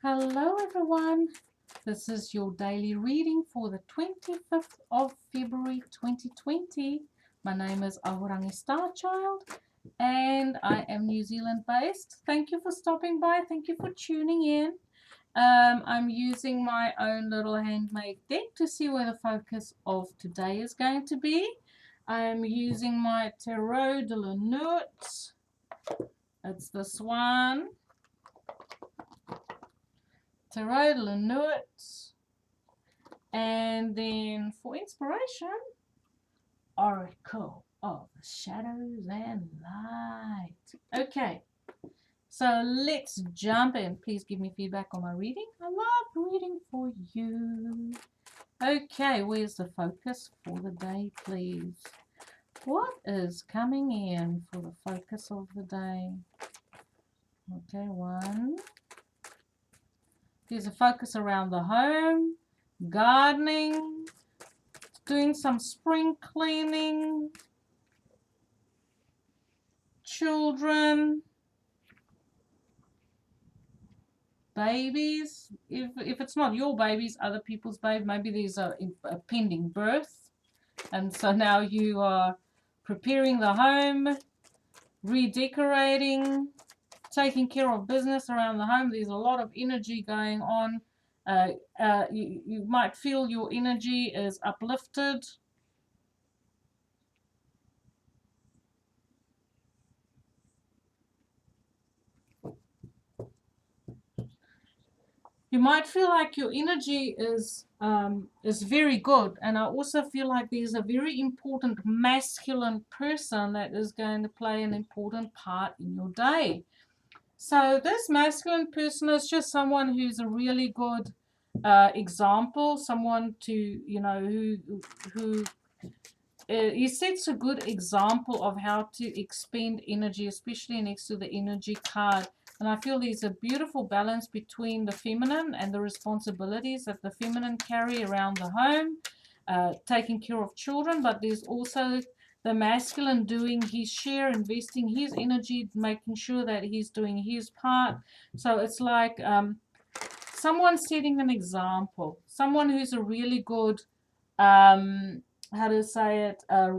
Hello everyone, this is your daily reading for the 25th of February 2020. My name is Ahorangi Starchild and I am New Zealand based. Thank you for stopping by, thank you for tuning in. I'm using my own little handmade deck to see where the focus of today is going to be. I am using my Tarot de la Nuit. It's this one. Tarot de la Nuit. And then for inspiration, Oracle of Shadows and Light. Okay, so let's jump in. Please give me feedback on my reading. I love reading for you. Okay, where's the focus for the day, please? What is coming in for the focus of the day? Okay, one. There's a focus around the home, gardening, doing some spring cleaning, children, babies. If it's not your babies, other people's babies, maybe there's a pending birth, and so now you are preparing the home, redecorating, taking care of business around the home. There's a lot of energy going on. You might feel your energy is uplifted. You might feel like your energy is very good, and I also feel like there's a very important masculine person that is going to play an important part in your day. So this masculine person is just someone who's a really good example, someone to, you know, who he sets a good example of how to expend energy, especially next to the energy card. And I feel there's a beautiful balance between the feminine and the responsibilities that the feminine carry around the home, taking care of children, but there's also the masculine doing his share, investing his energy, making sure that he's doing his part. So it's like someone setting an example, someone who's a really good how to say it, a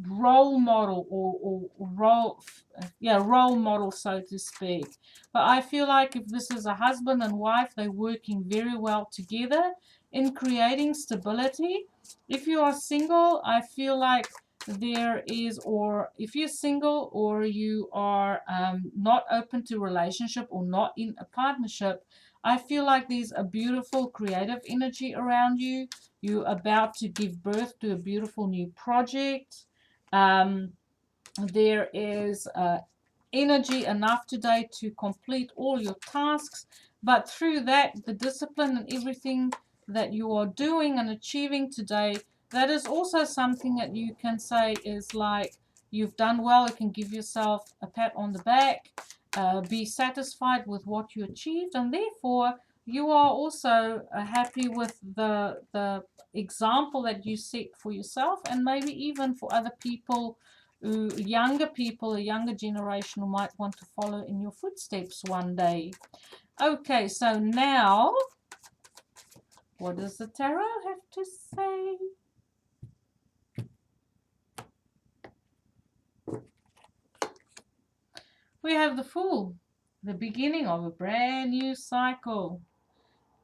role model or role model, so to speak. But I feel like if this is a husband and wife, they're working very well together in creating stability. If you are single, I feel like there is, or if you're single or you are not open to relationship or not in a partnership, I feel like there's a beautiful creative energy around you. You're about to give birth to a beautiful new project. There is energy enough today to complete all your tasks. But through that, the discipline and everything that you are doing and achieving today, that is also something that you can say is like, you've done well. You can give yourself a pat on the back. Be satisfied with what you achieved, and therefore you are also happy with the example that you set for yourself, and maybe even for other people, younger people, a younger generation who might want to follow in your footsteps one day. Okay, so now what does the tarot have to say? We have the Fool, the beginning of a brand new cycle.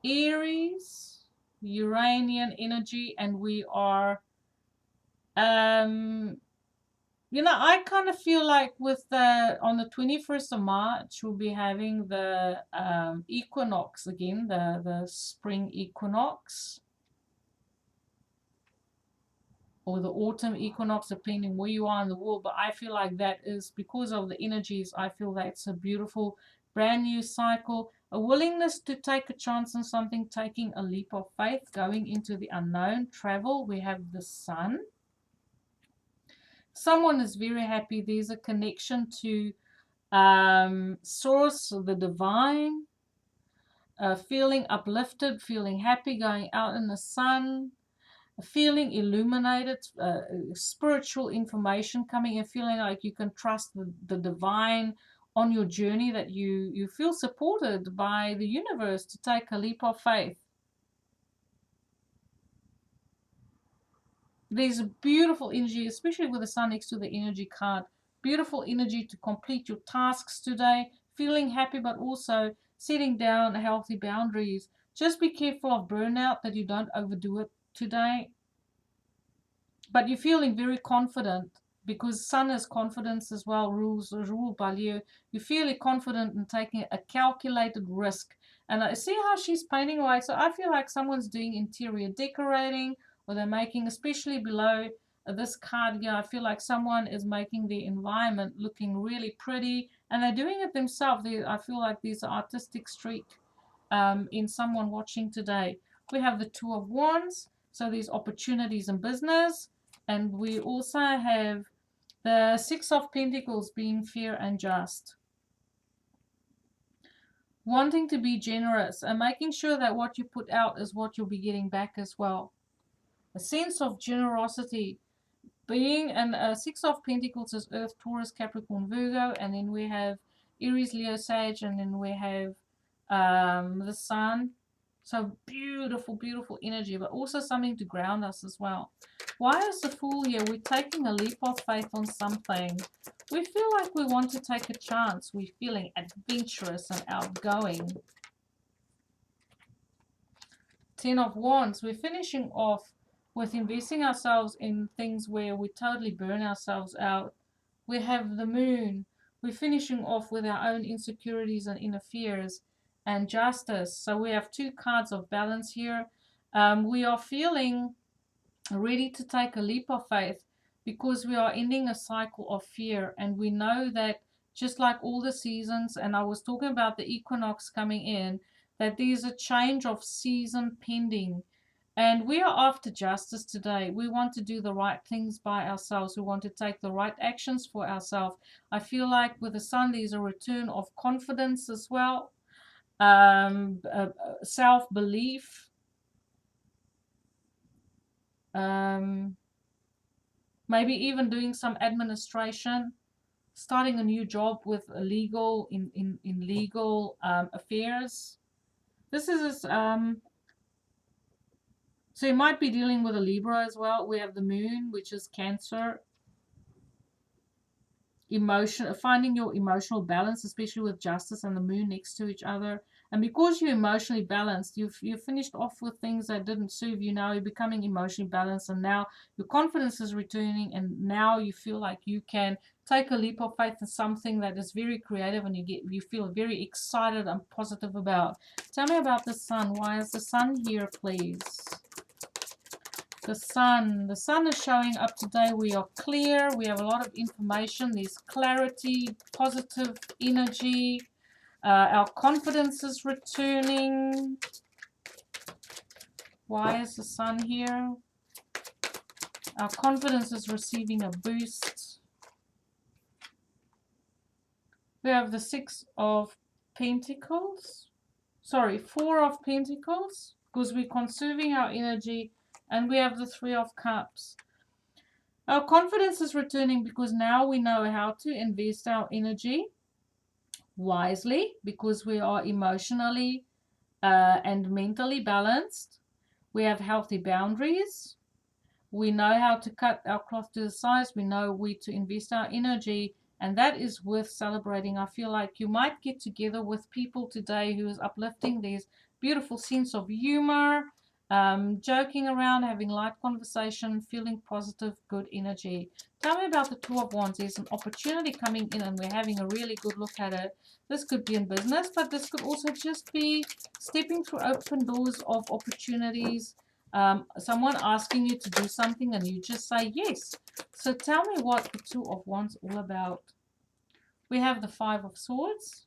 Aries, Uranian energy, and we are I kind of feel like with on the 21st of March we'll be having the equinox again, the spring equinox or the autumn equinox, depending where you are in the world. But I feel like that is because of the energies. I feel that's a beautiful brand new cycle, a willingness to take a chance on something, taking a leap of faith, going into the unknown, travel. We have the Sun. Someone is very happy. There's a connection to source, the divine, feeling uplifted, feeling happy, going out in the sun, feeling illuminated, spiritual information coming in, feeling like you can trust the divine on your journey that you feel supported by the universe to take a leap of faith. There's a beautiful energy, especially with the sun next to the energy card. Beautiful energy to complete your tasks today, feeling happy, but also setting down healthy boundaries. Just be careful of burnout, that you don't overdo it today. But you're feeling very confident, because sun is confidence as well, ruled by Leo. You're feeling confident in taking a calculated risk. And I see how she's painting away. So I feel like someone's doing interior decorating, or they're making, especially below this card here, I feel like someone is making the environment looking really pretty, and they're doing it themselves. I feel like there's an artistic streak in someone watching today. We have the Two of Wands, so there's opportunities in business. And we also have the Six of Pentacles, being fair and just. Wanting to be generous and making sure that what you put out is what you'll be getting back as well. A sense of generosity. Being a Six of Pentacles is Earth, Taurus, Capricorn, Virgo. And then we have Aries, Leo, Sag. And then we have the Sun. So beautiful, beautiful energy, but also something to ground us as well. Why is the Fool here? We're taking a leap of faith on something. We feel like we want to take a chance. We're feeling adventurous and outgoing. Ten of Wands. We're finishing off with investing ourselves in things where we totally burn ourselves out. We have the Moon. We're finishing off with our own insecurities and inner fears. And Justice. So we have two cards of balance here. We are feeling ready to take a leap of faith, because we are ending a cycle of fear. And we know that just like all the seasons, and I was talking about the equinox coming in, that there's a change of season pending. And we are after justice today. We want to do the right things by ourselves. We want to take the right actions for ourselves. I feel like with the Sun, there's a return of confidence as well. Self-belief, maybe even doing some administration, starting a new job with a legal in legal affairs. This is so you might be dealing with a Libra as well. We have the Moon, which is Cancer. Finding your emotional balance, especially with Justice and the Moon next to each other. And because you're emotionally balanced, you've finished off with things that didn't serve you. Now you're becoming emotionally balanced, and now your confidence is returning, and now you feel like you can take a leap of faith in something that is very creative, and you feel very excited and positive about. Tell me about the Sun. Why is the Sun here, please? The Sun is showing up today. We are clear. We have a lot of information. There's clarity, positive energy. Our confidence is returning. Why is the Sun here? Our confidence is receiving a boost. We have the Six of Pentacles. Sorry, Four of Pentacles, because we're conserving our energy. And we have the Three of Cups. Our confidence is returning because now we know how to invest our energy wisely, because we are emotionally and mentally balanced. We have healthy boundaries. We know how to cut our cloth to the size. We know where to invest our energy. And that is worth celebrating. I feel like you might get together with people today who is uplifting. There's beautiful sense of humor. Joking around, having light conversation, feeling positive, good energy. Tell me about the Two of Wands. There's an opportunity coming in, and we're having a really good look at it. This could be in business, but this could also just be stepping through open doors of opportunities. Someone asking you to do something, and you just say yes. So tell me what the Two of Wands is all about. We have the Five of Swords.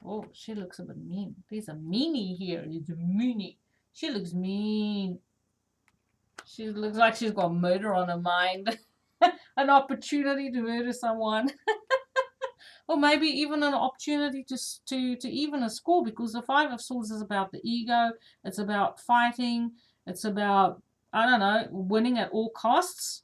Oh, she looks a bit mean. There's a meanie here. It's a meanie. She looks mean. She looks like she's got murder on her mind. An opportunity to murder someone. Or maybe even an opportunity to even a score, because the Five of Swords is about the ego. It's about fighting. It's about, I don't know, winning at all costs.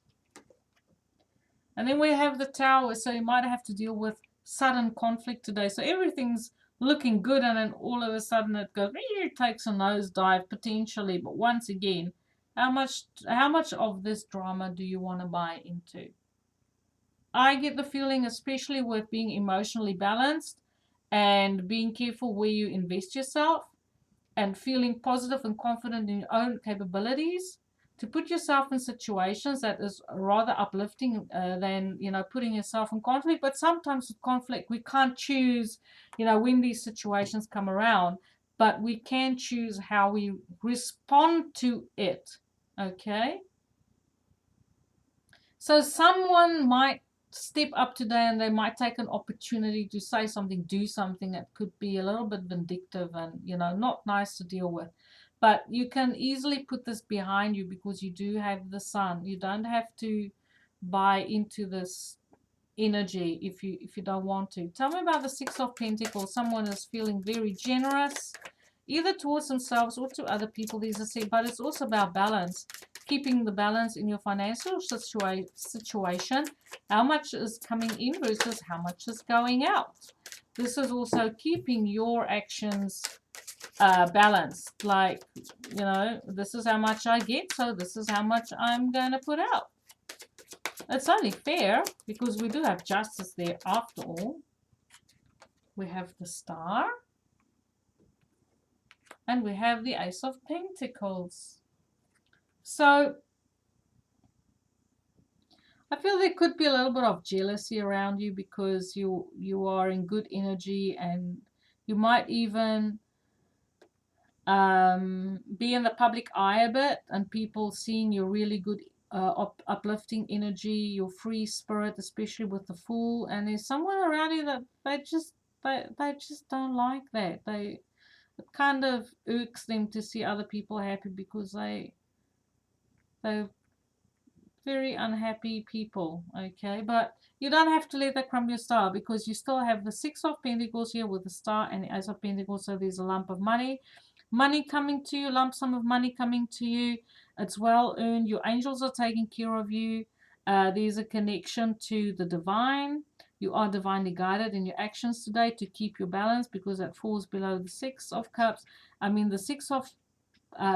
And then we have the Tower, so you might have to deal with sudden conflict today. So everything's looking good, and then all of a sudden it goes, it takes a nosedive potentially. But once again, how much of this drama do you want to buy into? I get the feeling, especially with being emotionally balanced and being careful where you invest yourself and feeling positive and confident in your own capabilities, to put yourself in situations that is rather uplifting than, putting yourself in conflict. But sometimes with conflict, we can't choose, when these situations come around, but we can choose how we respond to it. Okay? So someone might step up today and they might take an opportunity to say something, do something that could be a little bit vindictive and, not nice to deal with. But you can easily put this behind you because you do have the sun. You don't have to buy into this energy if you don't want to. Tell me about the Six of Pentacles. Someone is feeling very generous, either towards themselves or to other people. These are, but it's also about balance, keeping the balance in your financial situation. How much is coming in versus how much is going out. This is also keeping your actions balanced. Like, this is how much I get, so this is how much I'm going to put out. It's only fair because we do have justice there after all. We have the Star. And we have the Ace of Pentacles. So I feel there could be a little bit of jealousy around you because you are in good energy, and you might even be in the public eye a bit, and people seeing your really good uplifting energy, your free spirit, especially with the Fool. And there's someone around you that they just don't like that. It kind of irks them to see other people happy because they're very unhappy people, okay? But you don't have to let that crumble your star, because you still have the Six of Pentacles here with the Star and the Ace of Pentacles. So there's a lump of money coming to you, lump sum of money coming to you. It's well earned. Your angels are taking care of you. There's a connection to the divine. You are divinely guided in your actions today to keep your balance, because that falls below the Six of Cups. The Six of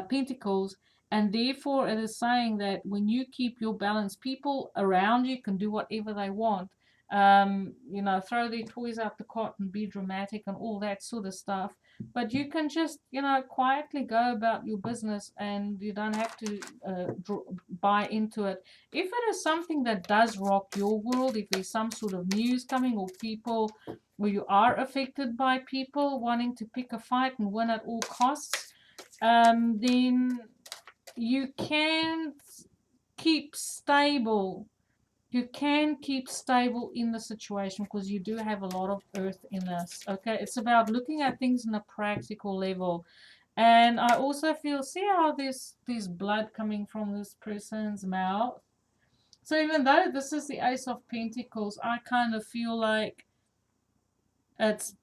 Pentacles. And therefore it is saying that when you keep your balance, people around you can do whatever they want. Throw their toys out the cot and be dramatic and all that sort of stuff. But you can just, quietly go about your business, and you don't have to buy into it. If it is something that does rock your world, if there's some sort of news coming, or people where you are affected by people wanting to pick a fight and win at all costs, then you can keep stable. You can keep stable in the situation because you do have a lot of earth in this. Okay, it's about looking at things in a practical level. And I also feel, see how there's blood coming from this person's mouth. So even though this is the Ace of Pentacles, I kind of feel like it's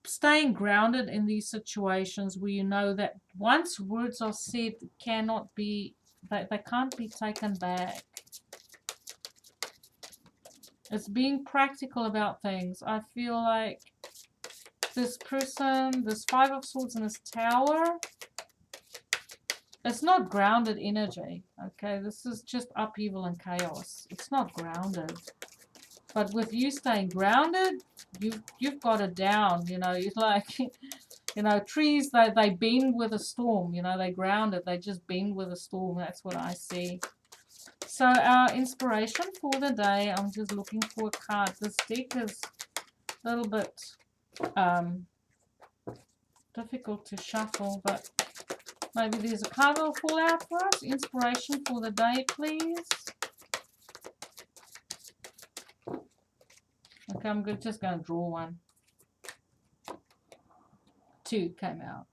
staying grounded in these situations where you know that once words are said, cannot be, they can't be taken back. It's being practical about things. I feel like this person, this Five of Swords in this Tower, it's not grounded energy. Okay, this is just upheaval and chaos. It's not grounded. But with you staying grounded, you've got it down. It's like trees, they bend with a storm. They grounded, they just bend with a storm. That's what I see. So our inspiration for the day, I'm just looking for a card. This deck is a little bit difficult to shuffle, but maybe there's a card that will fall out for us. Inspiration for the day, please. Okay, I'm just going to draw one. Two came out.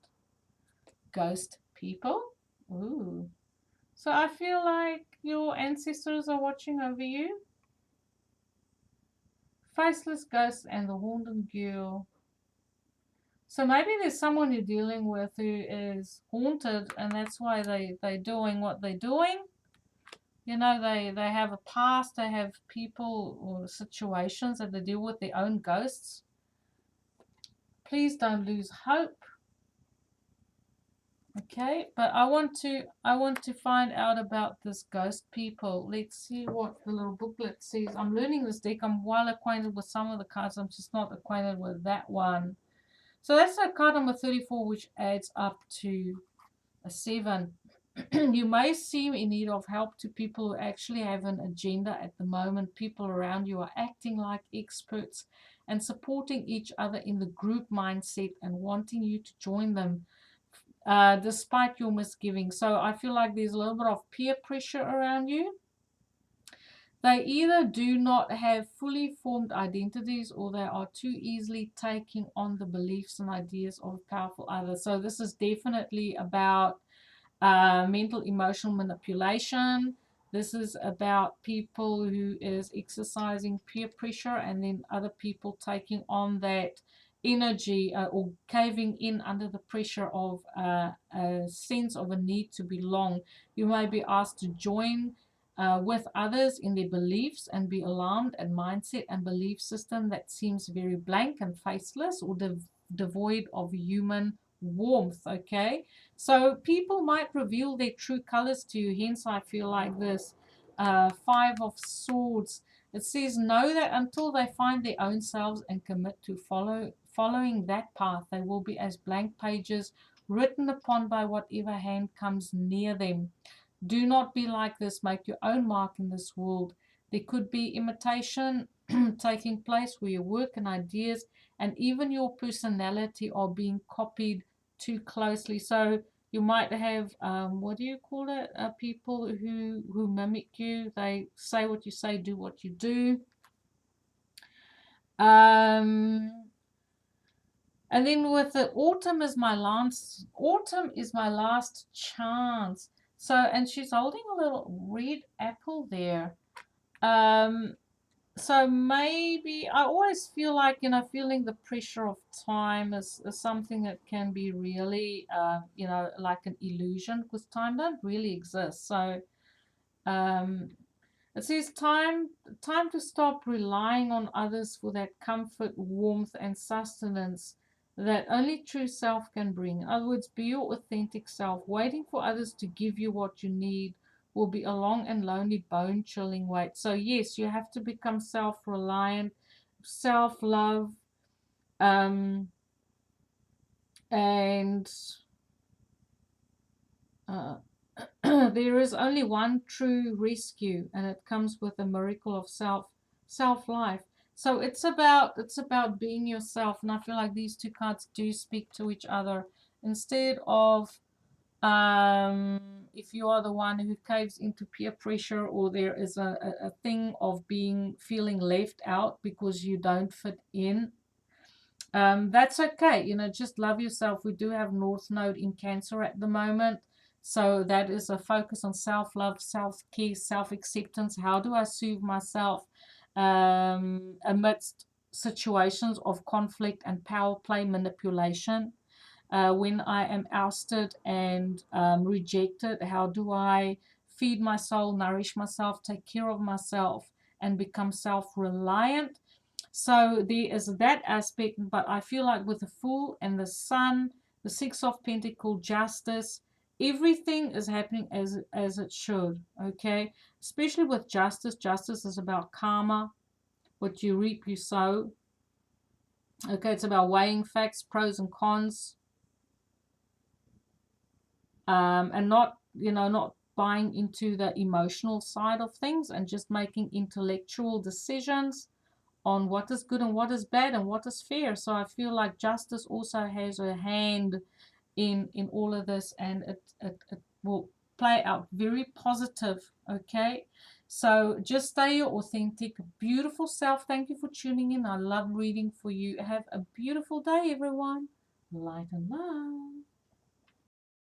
Ghost people. Ooh. So I feel like your ancestors are watching over you. Faceless ghost and the haunted girl. So maybe there's someone you're dealing with who is haunted, and that's why they're doing what they're doing. You know, they have a past, they have people or situations that they deal with their own ghosts. Please don't lose hope. Okay, but I want to find out about this ghost people. Let's see what the little booklet says. I'm learning this deck. I'm well acquainted with some of the cards. I'm just not acquainted with that one. So that's card number 34, which adds up to a 7. You may seem in need of help to people who actually have an agenda at the moment. People around you are acting like experts and supporting each other in the group mindset and wanting you to join them despite your misgivings. So I feel like there's a little bit of peer pressure around you. They either do not have fully formed identities or they are too easily taking on the beliefs and ideas of powerful others. So this is definitely about mental emotional manipulation. This is about people who is exercising peer pressure and then other people taking on that energy or caving in under the pressure of a sense of a need to belong. You may be asked to join with others in their beliefs and be alarmed at mindset and belief system that seems very blank and faceless or devoid of human warmth. Okay, so people might reveal their true colors to you. Hence I feel like this 5 of Swords, it says know that until they find their own selves and commit to following that path, they will be as blank pages written upon by whatever hand comes near them. Do not be like this. Make your own mark in this world. There could be imitation taking place where your work and ideas and even your personality are being copied too closely. So you might have what do you call it? People who mimic you. They say what you say, do what you do. And then with the autumn is my last chance. So, and she's holding a little red apple there. Um, so maybe I always feel like, feeling the pressure of time is something that can be really, like an illusion because time don't really exist. So, um, it says time to stop relying on others for that comfort, warmth, and sustenance that only true self can bring. In other words, be your authentic self. Waiting for others to give you what you need will be a long and lonely, bone-chilling wait. So yes, you have to become self-reliant, self-love, and uh, there is only one true rescue, and it comes with a miracle of self life. So it's about being yourself, and I feel like these two cards do speak to each other. Instead of if you are the one who caves into peer pressure, or there is a thing of feeling left out because you don't fit in, that's okay. Just love yourself. We do have North Node in Cancer at the moment. So that is a focus on self-love, self-care, self-acceptance. How do I soothe myself amidst situations of conflict and power play manipulation? When I am ousted and rejected, how do I feed my soul, nourish myself, take care of myself, and become self-reliant? So there is that aspect, but I feel like with the Fool and the Sun, the Six of Pentacles, Justice, everything is happening as it should. Okay, especially with Justice. Justice is about karma. What you reap, you sow. Okay, it's about weighing facts, pros and cons, and not buying into the emotional side of things and just making intellectual decisions on what is good and what is bad and what is fair. So I feel like Justice also has a hand in all of this, and it will play out very positive. Okay, so just stay your authentic, beautiful self. Thank you for tuning in. I love reading for you. Have a beautiful day, everyone. Light and love.